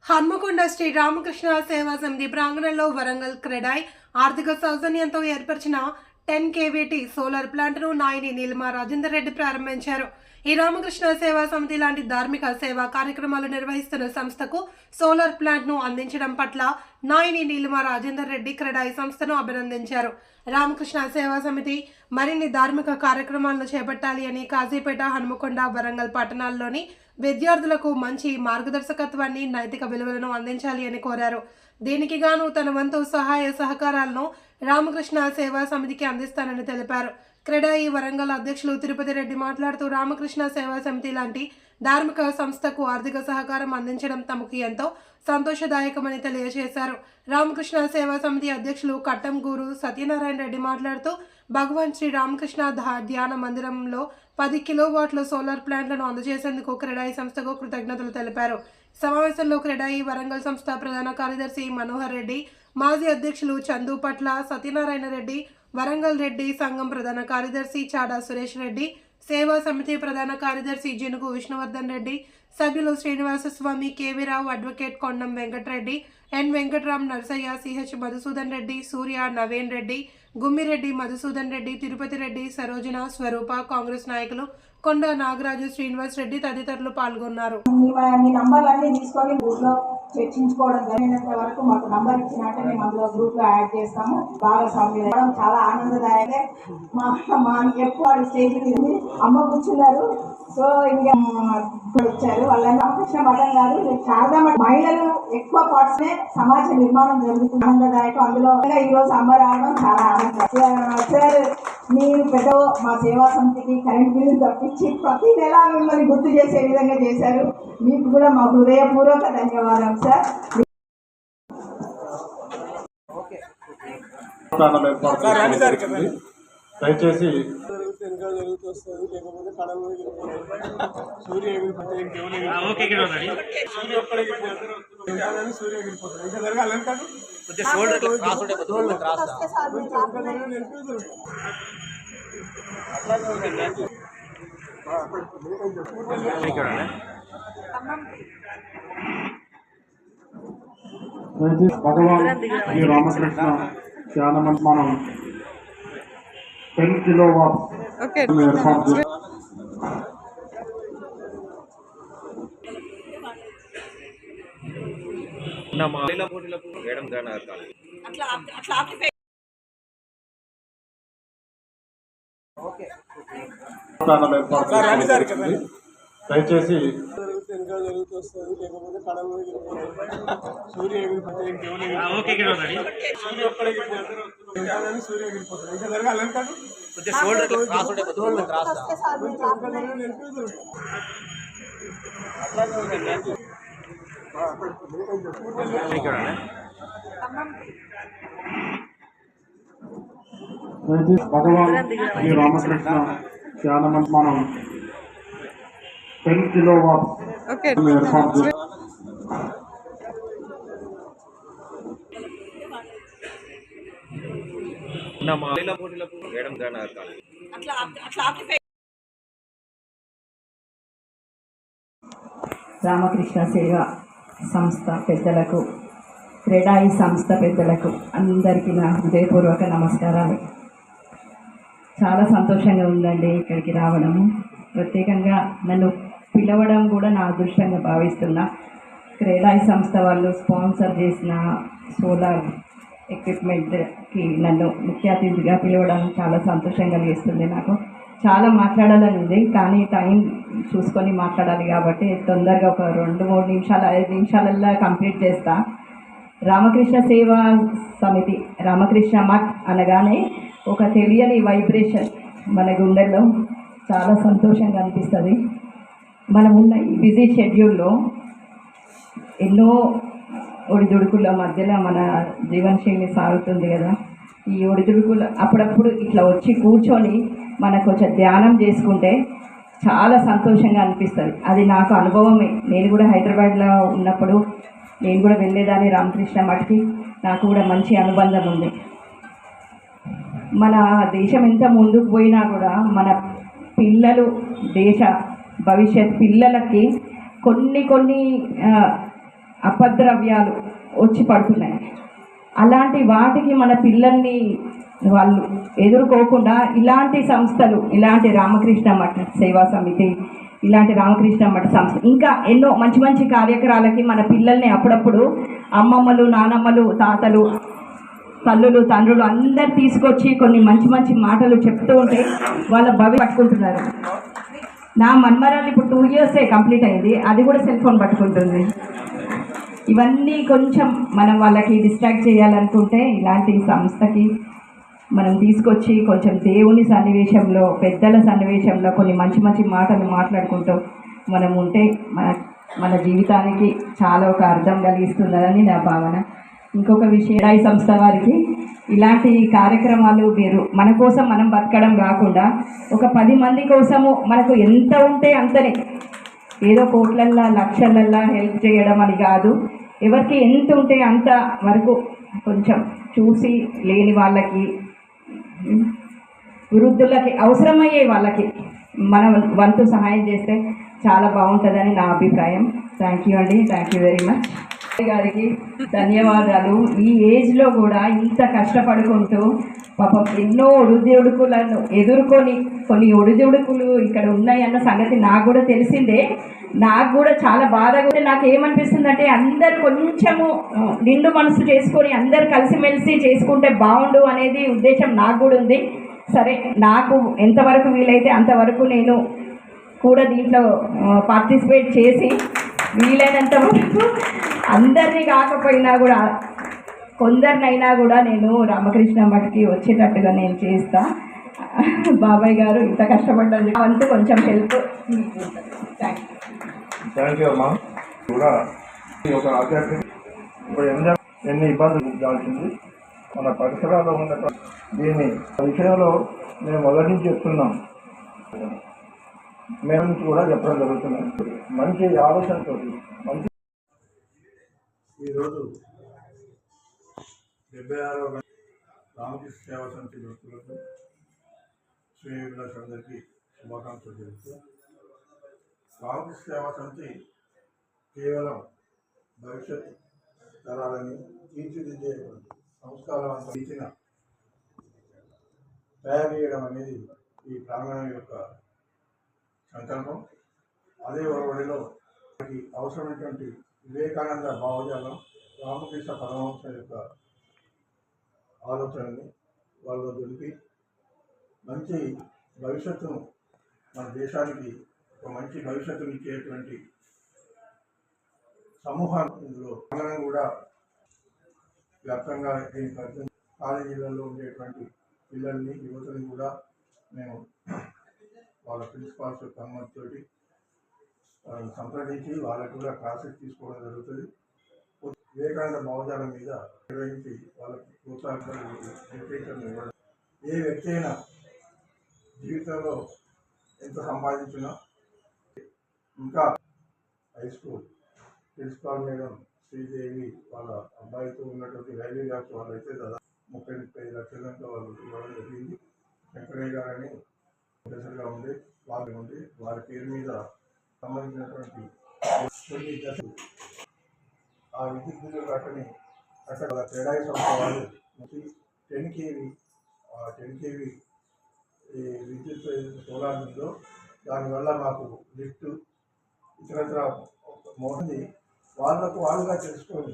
హన్మకొండ శ్రీ రామకృష్ణ సేవా సమితి ప్రాంగణంలో వరంగల్ క్రెడాయ్ ఆర్థిక సౌజన్యంతో ఏర్పరిచిన 10 kVT సోలార్ ప్లాంట్ను నాయని నీలిమా రాజేందర్ రెడ్డి ప్రారంభించారు. ఈ రామకృష్ణ సేవా సమితి లాంటి ధార్మిక సేవా కార్యక్రమాలు నిర్వహిస్తున్న సంస్థకు సోలార్ ప్లాంట్ను అందించడం పట్ల నాయని నీలిమా రాజేందర్ రెడ్డి క్రెడాయ్ సంస్థను అభినందించారు. రామకృష్ణ సేవా సమితి మరిన్ని ధార్మిక కార్యక్రమాలను చేపట్టాలి అని కాజీపేట, హన్మకొండ, వరంగల్ పట్టణాల్లోని విద్యార్థులకు మంచి మార్గదర్శకత్వాన్ని, నైతిక విలువలను అందించాలి అని కోరారు. దీనికి గాను తన వంతు సహాయ సహకారాలను రామకృష్ణ సేవా సమితికి అందిస్తానని తెలిపారు. క్రెడాయి వరంగల్ అధ్యక్షులు తిరుపతి రెడ్డి మాట్లాడుతూ రామకృష్ణ సేవా సమితి లాంటి ధార్మిక సంస్థకు ఆర్థిక సహకారం అందించడం తమకు ఎంతో సంతోషదాయకమని తెలియజేశారు. రామకృష్ణ సేవా సమితి అధ్యక్షులు కట్టంగూరు సత్యనారాయణ రెడ్డి మాట్లాడుతూ భగవాన్ శ్రీ రామకృష్ణ ధ్యాన మందిరంలో 10 కిలోవాట్ల సోలార్ ప్లాంట్లను అందజేసేందుకు క్రెడాయి సంస్థకు కృతజ్ఞతలు తెలిపారు. సమావేశంలో క్రెడాయి వరంగల్ సంస్థ ప్రధాన కార్యదర్శి మనోహర్ రెడ్డి, మాజీ అధ్యక్షులు చందు పట్ల సత్యనారాయణ రెడ్డి, వరంగల్ రెడ్డి సంఘం ప్రధాన కార్యదర్శి చాడా సురేష్ రెడ్డి, సేవా సమితి ప్రధాన కార్యదర్శి జినుగు విష్ణువర్ధన్ రెడ్డి, సభ్యులు శ్రీనివాసస్వామి, కేవీరావు, అడ్వకేట్ కొండం వెంకటరెడ్డి, ఎన్ వెంకట్రామ్, నర్సయ్య, సిహెచ్ మధుసూదన్ రెడ్డి, సూర్య, నవేన్ రెడ్డి, గుమ్మిరెడ్డి, మధుసూదన్ రెడ్డి, తిరుపతి రెడ్డి, సరోజన, స్వరూప, కాంగ్రెస్ నాయకులు కొండ నాగరాజు, శ్రీనివాస్ రెడ్డి తదితరులు పాల్గొన్నారు. చర్చించుకోవడం జరిగినంత వరకు మాకు నంబర్ ఇచ్చినట్టే మేము అందులో గ్రూప్ లో యాడ్ చేస్తాము. భాగస్వామ్యం చాలా ఆనందదాయకే. మా ఎప్పుడు స్టేజ్ మీద అమ్మ కూర్చున్నారు. సో ఇంకా వచ్చారు వాళ్ళ రామకృష్ణ మఠం గారు చాలా మహిళలు ఎక్కువ పార్ట్స్ సమాజ నిర్మాణం జరుగుతుంది. ఆనందదాయకం. అందులో ఈ రోజు అమ్మ రావడం చాలా ఆనందం. సార్ మీరు పెద్ద మా సేవా సమితికి కరెంట్ బిల్లు తప్పించి ప్రతి నెల మిమ్మల్ని గుర్తు చేసే విధంగా చేశారు. మీకు కూడా మా హృదయపూర్వక ధన్యవాదాలు సార్. దయచేసి భగవాన్ శ్రీ రామకృష్ణ ధ్యాన మనం 10 కిలోవాట్ ఏర్పాటు దయచేసి భగవాన్ శ్రీ రామకృష్ణ ధ్యాన మనం 10 కిలోవాట్ ఏర్పాటు రామకృష్ణ సేవా సంస్థ పెద్దలకు, క్రెడాయి సంస్థ పెద్దలకు అందరికీ నా హృదయపూర్వక నమస్కారాలు. చాలా సంతోషంగా ఉందండి ఇక్కడికి రావడము. ప్రత్యేకంగా నన్ను పిలవడం కూడా నా అదృష్టంగా భావిస్తున్నా. క్రెడాయి సంస్థ వాళ్ళు స్పాన్సర్ చేసిన సోలార్ ఎక్విప్మెంట్కి నన్ను ముఖ్య అతిథిగా పిలవడం చాలా సంతోషం కలిగిస్తుంది. నాకు చాలా మాట్లాడాలని ఉంది, కానీ టైం చూసుకొని మాట్లాడాలి కాబట్టి తొందరగా ఒక 2-3 నిమిషాలు 5 నిమిషాలల్లో కంప్లీట్ చేస్తా. రామకృష్ణ సేవా సమితి, రామకృష్ణ మఠ్ అనగానే ఒక తెలియని వైబ్రేషన్ మన గుండెల్లో చాలా సంతోషంగా అనిపిస్తుంది. మనం ఉన్న ఈ బిజీ షెడ్యూల్లో ఎన్నో ఒడిదుడుకుల మధ్యలో మన జీవనశైలి సాగుతుంది కదా. ఈ ఒడిదుడుకులు అప్పుడప్పుడు ఇట్లా వచ్చి కూర్చొని మనకు కొంచెం ధ్యానం చేసుకుంటే చాలా సంతోషంగా అనిపిస్తుంది. అది నాకు అనుభవమే. నేను కూడా హైదరాబాద్లో ఉన్నప్పుడు నేను కూడా వెళ్ళేదాన్ని రామకృష్ణ మఠకి. నాకు కూడా మంచి అనుబంధం ఉంది. మన దేశం ఎంత ముందుకు పోయినా కూడా మన పిల్లలు, దేశ భవిష్యత్ పిల్లలకి కొన్ని అపద్రవ్యాలు వచ్చి పడుతున్నాయి. అలాంటి వాటికి మన పిల్లల్ని వాళ్ళు ఎదుర్కోకుండా ఇలాంటి సంస్థలు, ఇలాంటి రామకృష్ణ మఠ సేవా సమితి, ఇలాంటి రామకృష్ణ మఠ సంస్థ, ఇంకా ఎన్నో మంచి మంచి కార్యక్రమాలకి మన పిల్లల్ని అప్పుడప్పుడు అమ్మమ్మలు, నానమ్మలు, తాతలు, తల్లులు, తండ్రులు అందరు తీసుకొచ్చి కొన్ని మంచి మంచి మాటలు చెప్తూ ఉంటే వాళ్ళ భవి పట్టుకుంటున్నారు. నా మన్మరాలు ఇప్పుడు 2 years కంప్లీట్ అయింది, అది కూడా సెల్ ఫోన్ పట్టుకుంటుంది. ఇవన్నీ కొంచెం మనం వాళ్ళకి డిస్ట్రాక్ట్ చేయాలనుకుంటే ఇలాంటి సంస్థకి మనం తీసుకొచ్చి కొంచెం దేవుని సన్నివేశంలో, పెద్దల సన్నివేశంలో కొన్ని మంచి మంచి మాటలు మాట్లాడుకుంటూ మనం ఉంటే మన జీవితానికి చాలా ఒక అర్థం కలిగిస్తుందని నా భావన. ఇంకొక విషయం, ఈ సంస్థ వారికి ఇలాంటి కార్యక్రమాలు మీరు మన కోసం మనం బతకడం కాకుండా ఒక 10 మంది కోసము మనకు ఎంత ఉంటే అంతనే, ఏదో కోట్లల్లా లక్షలల్లా హెల్ప్ చేయడం అని కాదు, ఎవరికి ఎంత ఉంటే అంత వరకు కొంచెం చూసి లేని వాళ్ళకి, వృద్ధులకి, అవసరమయ్యే వాళ్ళకి మన వంతు సహాయం చేస్తే చాలా బాగుంటుందని నా అభిప్రాయం. థ్యాంక్ యూ అండి, థ్యాంక్ యూ వెరీ మచ్ గారికి ధన్యవాదాలు. ఈ ఏజ్లో కూడా ఇంత కష్టపడుకుంటూ పాపం ఎన్నో ఒడిదుడుకులను ఎదుర్కొని, కొన్ని ఒడిదుడుకులు ఇక్కడ ఉన్నాయన్న సంగతి నాకు కూడా తెలిసిందే. నాకు కూడా చాలా బాధగా ఉంది. నాకు ఏమనిపిస్తుందంటే అందరు కొంచెము నిండు మనసు చేసుకొని అందరు కలిసిమెలిసి చేసుకుంటే బాగుండు అనేది ఉద్దేశం నాకు కూడా ఉంది. సరే, నాకు ఎంతవరకు వీలైతే అంతవరకు నేను కూడా దీంట్లో పార్టిసిపేట్ చేసి వీలైనంత వరకు అందరినీ కాకపోయినా కూడా కొందరినైనా కూడా నేను రామకృష్ణ మఠకి వచ్చేటట్టుగా నేను చేస్తా. బాబాయ్ గారు ఇంత కష్టపడ్డారు, అంటూ కొంచెం హెల్ప్. థ్యాంక్ యూ అమ్మా. కూడా ఒక ఆధ్యాత్మిక ఇప్పుడు ఎన్ని ఇబ్బందులు ఉండాల్సింది మన పరిసరాల్లో ఉన్న దీన్ని విషయంలో మేము మొదటి నుంచి చెప్తున్నాం, మేము నుంచి కూడా చెప్పడం జరుగుతుంది. మంచి ఆలోచనతో మంచి ఈరోజు 76వ రామకృష్ణ సేవా సమితి వ్యక్తులకు, శ్రేయోభిలాషులందరికీ శుభాకాంక్షలు తెలుపుతూ, రామకృష్ణ సేవా సమితి కేవలం భవిష్యత్ తరాలని తీర్చిదిద్దే సంస్కారవంతం ఇచ్చిన తయారు చేయడం అనేది ఈ ప్రాంగణం యొక్క సంకల్పం. అదే ఒరవడిలో అవసరమైనటువంటి వివేకానంద భావజాలం, రామకృష్ణ పరమహంస యొక్క ఆలోచనని వాళ్ళు దొరికి మంచి భవిష్యత్తును, మన దేశానికి ఒక మంచి భవిష్యత్తును ఇచ్చేటువంటి సమూహాలు మనం కూడా వ్యాప్తంగా కాలేజీలలో ఉండేటువంటి పిల్లల్ని, యువతని కూడా మేము వాళ్ళ ప్రిన్సిపాల్స్ యొక్క అనుమతితోటి సంప్రదించి వాళ్ళకు కూడా క్లాసెస్ తీసుకోవడం జరుగుతుంది. వివేకానంద భావజాలం మీద నిర్వహించి వాళ్ళకి ప్రోత్సాహం ఇవ్వడం. ఏ వ్యక్తి అయినా జీవితంలో ఎంత సంపాదించినా ఇంకా high school principal madam Sridevi వాళ్ళ అబ్బాయితో ఉన్నటువంటి రైల్వే జాబ్స్ వాళ్ళైతే దాదాపు 30-35 లక్షల దాకా వాళ్ళు ఇవ్వడం జరిగింది. శంకరయ్య గారని ప్రొఫెసర్గా ఉండి వారి పేరు మీద సంబంధించినటువంటి కొన్ని దశలు ఆ విద్యుత్ బిల్లు కట్టని వాళ్ళ క్రీడాయి సంస్థ వాళ్ళు 10 kV ఈ విద్యుత్ సోలార్ ఉందో దానివల్ల మాకు లిఫ్ట్ ఇతరత్ర మోడీ వాళ్ళకు వాళ్ళుగా తెలుసుకొని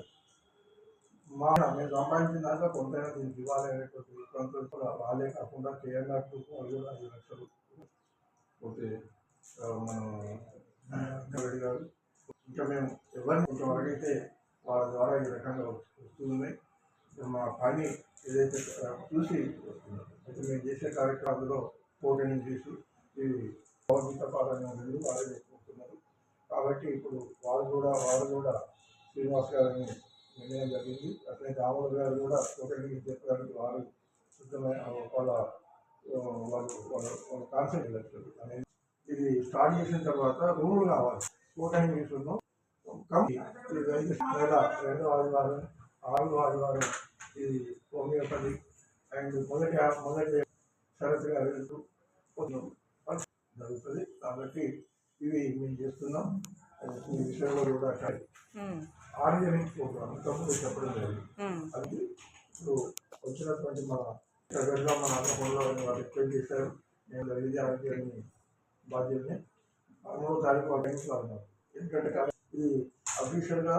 మేము సంపాదించిన దాంట్లో కొంతైనా దీనికి ఇవ్వాలనేటువంటి కొంత వాళ్ళే కాకుండా కేఎన్ఆర్ 5 లక్షలు పోతే మనం రెడ్డి గారు ఇంకా మేము ఎవరిని కొంతవరకైతే వాళ్ళ ద్వారా ఈ రకంగా వస్తున్నాయి. మా పని ఏదైతే చూసి అయితే మేము చేసే కార్యక్రమాల్లో పోటీని చేసి ఈ భౌతిక పాలన వాళ్ళే చేసుకుంటున్నారు. కాబట్టి ఇప్పుడు వాళ్ళు కూడా శ్రీనివాస్ గారిని నిర్ణయం జరిగింది. అట్లే రాములు గారు కూడా పోటీని చెప్పడానికి వారు సిద్ధమైన వాళ్ళ కాన్సెప్ట్ లక్షలు అనేది ఇది స్టార్ట్ చేసిన తర్వాత రూములు కావాలి. పోటీని తీసుకున్నాం. రెండో ఆదివారం 6వ ఆదివారం ఇది హోమియోపతి అండ్ మొదటి షరతుగా వెళ్తూ జరుగుతుంది. కాబట్టి ఇవి మేము చేస్తున్నాం. ఈ విషయంలో కూడా ఆర్గానిక్ ప్రోగ్రామ్ ఇంతకుముందు చెప్పడం లేదు. అది ఇప్పుడు వచ్చినటువంటి మన వెళ్దాం మన అన్నపూర్లో వాళ్ళు రిక్వెస్ట్ చేశారు. నేను ఇది ఆరోగ్యాన్ని బాధ్యతని 3వ తారీఖు టైంలో అన్నారు. ఎందుకంటే ఇది అఫీషియల్గా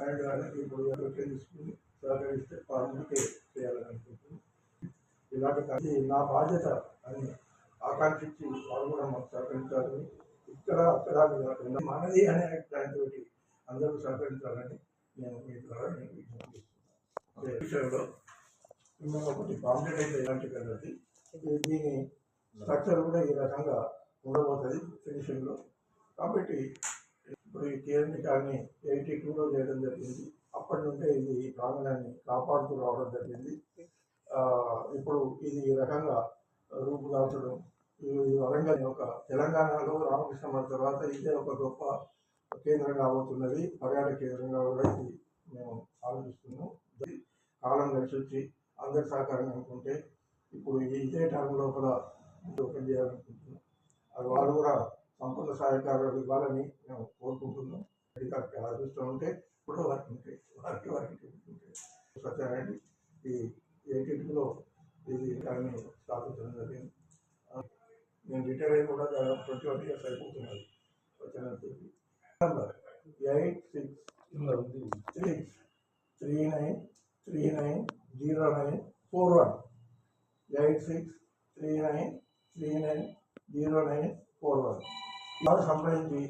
అండ్ ఇప్పుడు రిక్వెస్ట్ తీసుకుని సహకరిస్తే ముందుకే చేయాలని అనుకుంటున్నాను. ఇలాంటి నా బాధ్యత అని ఆకాంక్షించి వాళ్ళు కూడా మాకు సహకరించాలని, ఇక్కడ అక్కడ కాకుండా మనది అనే దాంతో అందరూ సహకరించాలని నేను మీ ద్వారా నేను విజ్ఞప్తి చేస్తున్నాను. విషయంలో మిమ్మల్ని ఒకటి కాంప్లీట్ అయితే ఇలాంటి కదండి, దీని స్ట్రక్చర్ కూడా ఈ రకంగా ఉండబోతుంది ఫినిషింగ్లో. కాబట్టి ఇప్పుడు ఈ కేఎండి కానీ 82లో చేయడం జరిగింది. అప్పటి నుండే ఇది ప్రాంగణాన్ని కాపాడుతూ రావడం జరిగింది. ఇప్పుడు ఇది ఈ రకంగా రూపుదాల్చడం, ఈ వరంగల్ ఒక తెలంగాణలో రామకృష్ణ మఠం తర్వాత ఇదే ఒక గొప్ప కేంద్రంగా అవుతున్నది, పర్యాటక కేంద్రంగా కూడా ఇది మేము ఆలోచిస్తున్నాం. కాలం కలిసి వచ్చి అందరి సహకారం అనుకుంటే ఇప్పుడు ఇదే టైం లోపల ఓపెన్ చేయాలనుకుంటున్నాం. అది వాళ్ళు కూడా సంపూర్ణ సహకారాలు ఇవ్వాలని మేము కోరుకుంటున్నాం. అధికారికి అదృష్టం ఉంటే ఇప్పుడు వారికి ఉంటాయి, వారికి ఉంటాయి. సత్యానండి ఈ 82లో ఇది దాన్ని స్థాపించడం జరిగింది. నేను రిటైర్ అయ్యి కూడా 21 years అయిపోతున్నది. సత్యానంద 8639390941 8639390941 ఇలా సంప్రదించి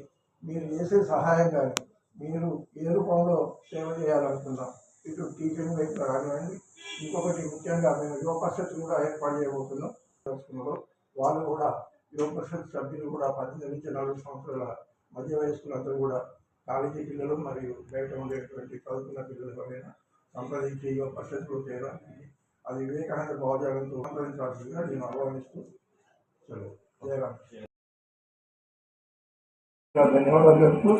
మీరు చేసే సహాయం కానీ మీరు ఏ రూపంలో సేవ చేయాలనుకున్నాం, ఇటు టీచింగ్ వైపు కానివ్వండి, ఇంకొకటి ముఖ్యంగా మేము యువ పరిషత్ కూడా ఏర్పాటు చేయబోతున్నాం. వాళ్ళు కూడా యువ పరిషత్ సభ్యులు కూడా 18 నుంచి 40 సంవత్సరాల మధ్య వయస్కులందరూ కూడా కాలేజీ పిల్లలు మరియు బయట ఉండేటువంటి చదువుకున్న పిల్లలు ఎవరైనా సంప్రదించి యువ పరిషత్తులో చేరాలి. అది వివేకానంద భావజాలంతో సంప్రదించాల్సిందిగా నేను ఆహ్వానిస్తూ ధన్యవాదాలు చెప్తూ